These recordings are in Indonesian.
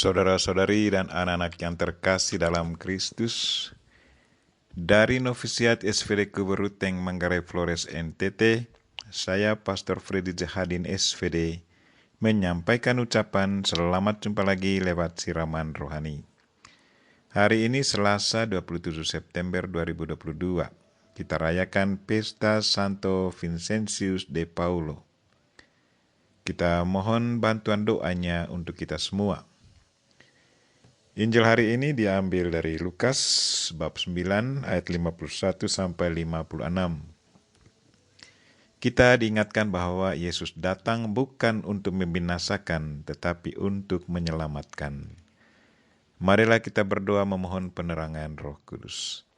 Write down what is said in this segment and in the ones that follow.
Saudara-saudari dan anak-anak yang terkasih dalam Kristus, dari Novisiat SVD Kuberuteng Manggarai Flores NTT, saya Pastor Freddy Jahadin SVD menyampaikan ucapan selamat jumpa lagi lewat siraman rohani. Hari ini Selasa 27 September 2022, kita rayakan Pesta Santo Vincentius de Paulo. Kita mohon bantuan doanya untuk kita semua. Injil hari ini diambil dari Lukas bab 9 ayat 51 sampai 56. Kita diingatkan bahwa Yesus datang bukan untuk membinasakan tetapi untuk menyelamatkan. Marilah kita berdoa memohon penerangan Roh Kudus.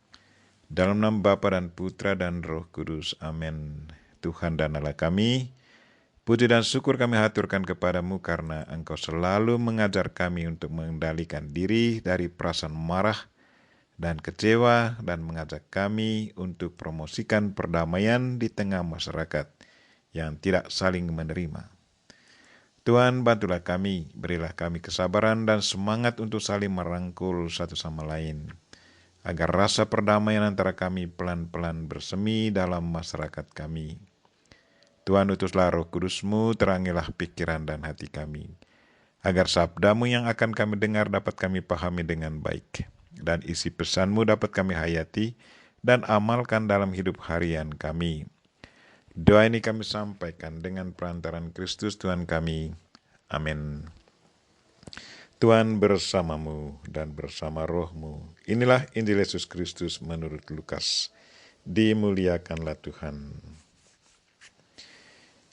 Dalam nama Bapa dan Putra dan Roh Kudus. Amin. Tuhan dan Allah kami, puji dan syukur kami haturkan kepadamu karena Engkau selalu mengajar kami untuk mengendalikan diri dari perasaan marah dan kecewa dan mengajak kami untuk promosikan perdamaian di tengah masyarakat yang tidak saling menerima. Tuhan, bantulah kami, berilah kami kesabaran dan semangat untuk saling merangkul satu sama lain, agar rasa perdamaian antara kami pelan-pelan bersemi dalam masyarakat kami. Tuhan, utuslah Roh Kudus-Mu, terangilah pikiran dan hati kami, agar sabda-Mu yang akan kami dengar dapat kami pahami dengan baik, dan isi pesan-Mu dapat kami hayati dan amalkan dalam hidup harian kami. Doa ini kami sampaikan dengan perantaran Kristus Tuhan kami. Amin. Tuhan bersamamu dan bersama roh-Mu. Inilah Injil Yesus Kristus menurut Lukas. Dimuliakanlah Tuhan.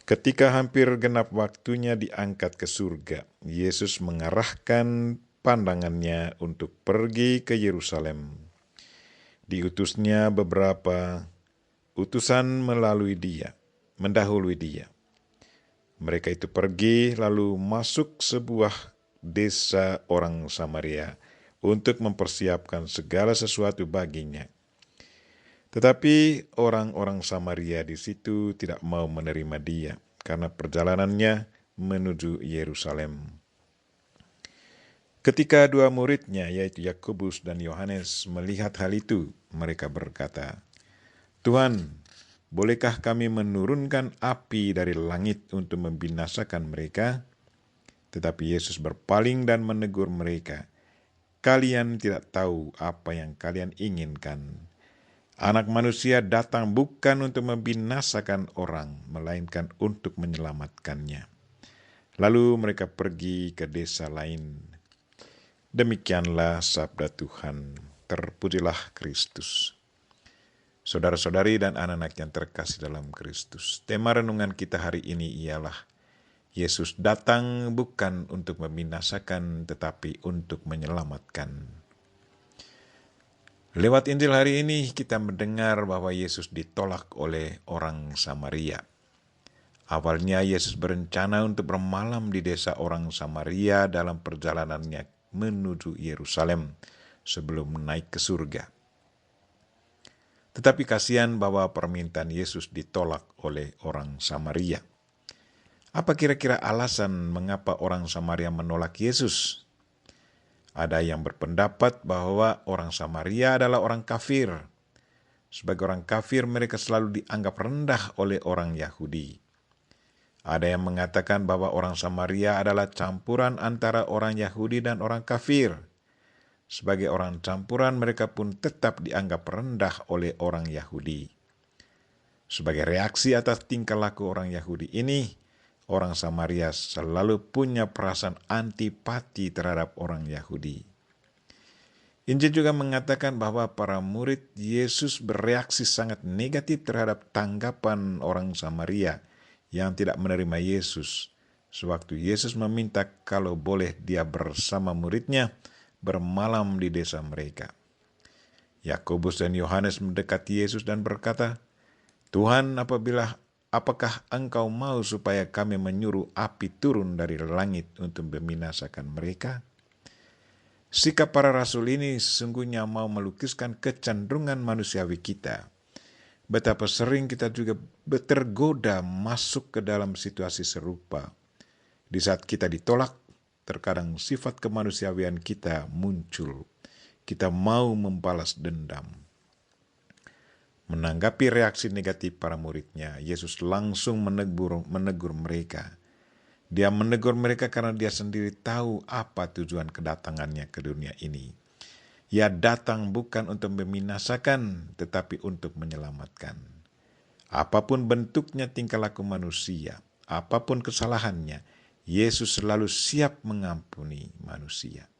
Ketika hampir genap waktunya diangkat ke surga, Yesus mengarahkan pandangannya untuk pergi ke Yerusalem. Diutusnya beberapa utusan mendahului dia. Mereka itu pergi lalu masuk sebuah desa orang Samaria untuk mempersiapkan segala sesuatu baginya. Tetapi orang-orang Samaria di situ tidak mau menerima dia karena perjalanannya menuju Yerusalem. Ketika dua muridnya yaitu Yakobus dan Yohanes melihat hal itu, mereka berkata, "Tuhan, bolehkah kami menurunkan api dari langit untuk membinasakan mereka?" Tetapi Yesus berpaling dan menegur mereka, "Kalian tidak tahu apa yang kalian inginkan. Anak manusia datang bukan untuk membinasakan orang, melainkan untuk menyelamatkannya." Lalu mereka pergi ke desa lain. Demikianlah sabda Tuhan. Terpujilah Kristus. Saudara-saudari dan anak-anak yang terkasih dalam Kristus, tema renungan kita hari ini ialah Yesus datang bukan untuk membinasakan tetapi untuk menyelamatkan. Lewat Injil hari ini kita mendengar bahwa Yesus ditolak oleh orang Samaria. Awalnya Yesus berencana untuk bermalam di desa orang Samaria dalam perjalanannya menuju Yerusalem sebelum naik ke surga. Tetapi kasihan bahwa permintaan Yesus ditolak oleh orang Samaria. Apa kira-kira alasan mengapa orang Samaria menolak Yesus? Ada yang berpendapat bahwa orang Samaria adalah orang kafir. Sebagai orang kafir, mereka selalu dianggap rendah oleh orang Yahudi. Ada yang mengatakan bahwa orang Samaria adalah campuran antara orang Yahudi dan orang kafir. Sebagai orang campuran, mereka pun tetap dianggap rendah oleh orang Yahudi. Sebagai reaksi atas tingkah laku orang Yahudi ini, orang Samaria selalu punya perasaan antipati terhadap orang Yahudi. Injil juga mengatakan bahwa para murid Yesus bereaksi sangat negatif terhadap tanggapan orang Samaria yang tidak menerima Yesus, sewaktu Yesus meminta kalau boleh dia bersama muridnya bermalam di desa mereka. Yakobus dan Yohanes mendekati Yesus dan berkata, "Tuhan, apakah Engkau mau supaya kami menyuruh api turun dari langit untuk membinasakan mereka?" Sikap para rasul ini sesungguhnya mau melukiskan kecenderungan manusiawi kita. Betapa sering kita juga tergoda masuk ke dalam situasi serupa. Di saat kita ditolak, terkadang sifat kemanusiaan kita muncul. Kita mau membalas dendam. Menanggapi reaksi negatif para muridnya, Yesus langsung menegur mereka. Dia menegur mereka karena dia sendiri tahu apa tujuan kedatangannya ke dunia ini. Ia datang bukan untuk membinasakan, tetapi untuk menyelamatkan. Apapun bentuknya tingkah laku manusia, apapun kesalahannya, Yesus selalu siap mengampuni manusia.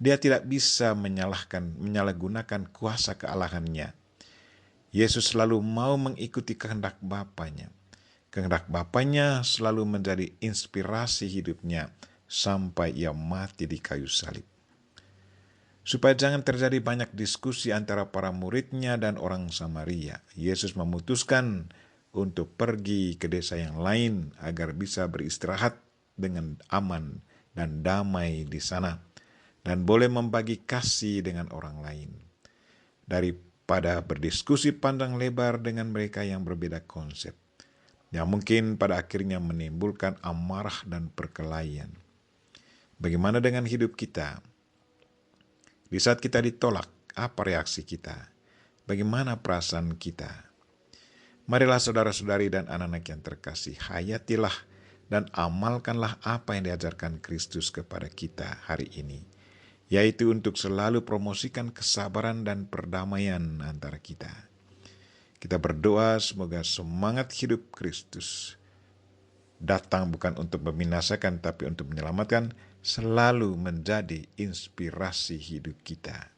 Dia tidak bisa menyalahgunakan kuasa kealahannya. Yesus selalu mau mengikuti kehendak Bapanya. Kehendak Bapanya selalu menjadi inspirasi hidupnya sampai ia mati di kayu salib. Supaya jangan terjadi banyak diskusi antara para muridnya dan orang Samaria, Yesus memutuskan untuk pergi ke desa yang lain agar bisa beristirahat dengan aman dan damai di sana, dan boleh membagi kasih dengan orang lain. Daripada berdiskusi panjang lebar dengan mereka yang berbeda konsep, yang mungkin pada akhirnya menimbulkan amarah dan perkelahian. Bagaimana dengan hidup kita? Di saat kita ditolak, apa reaksi kita? Bagaimana perasaan kita? Marilah saudara-saudari dan anak-anak yang terkasih, hayatilah dan amalkanlah apa yang diajarkan Kristus kepada kita hari ini, yaitu untuk selalu promosikan kesabaran dan perdamaian antara kita. Kita berdoa semoga semangat hidup Kristus datang bukan untuk membinasakan tapi untuk menyelamatkan, selalu menjadi inspirasi hidup kita.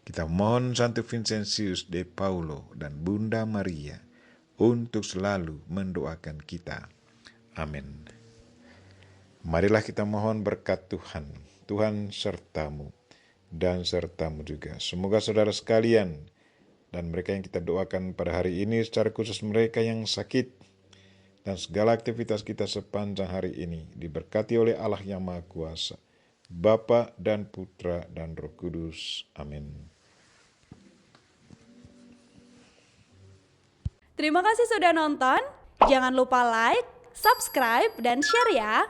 Kita mohon Santo Vincentius de Paulo dan Bunda Maria untuk selalu mendoakan kita. Amin. Marilah kita mohon berkat Tuhan. Tuhan sertamu dan sertamu juga. Semoga saudara sekalian dan mereka yang kita doakan pada hari ini, secara khusus mereka yang sakit, dan segala aktivitas kita sepanjang hari ini diberkati oleh Allah yang Maha Kuasa, Bapa dan Putra dan Roh Kudus. Amin. Terima kasih sudah nonton. Jangan lupa like, subscribe, dan share ya.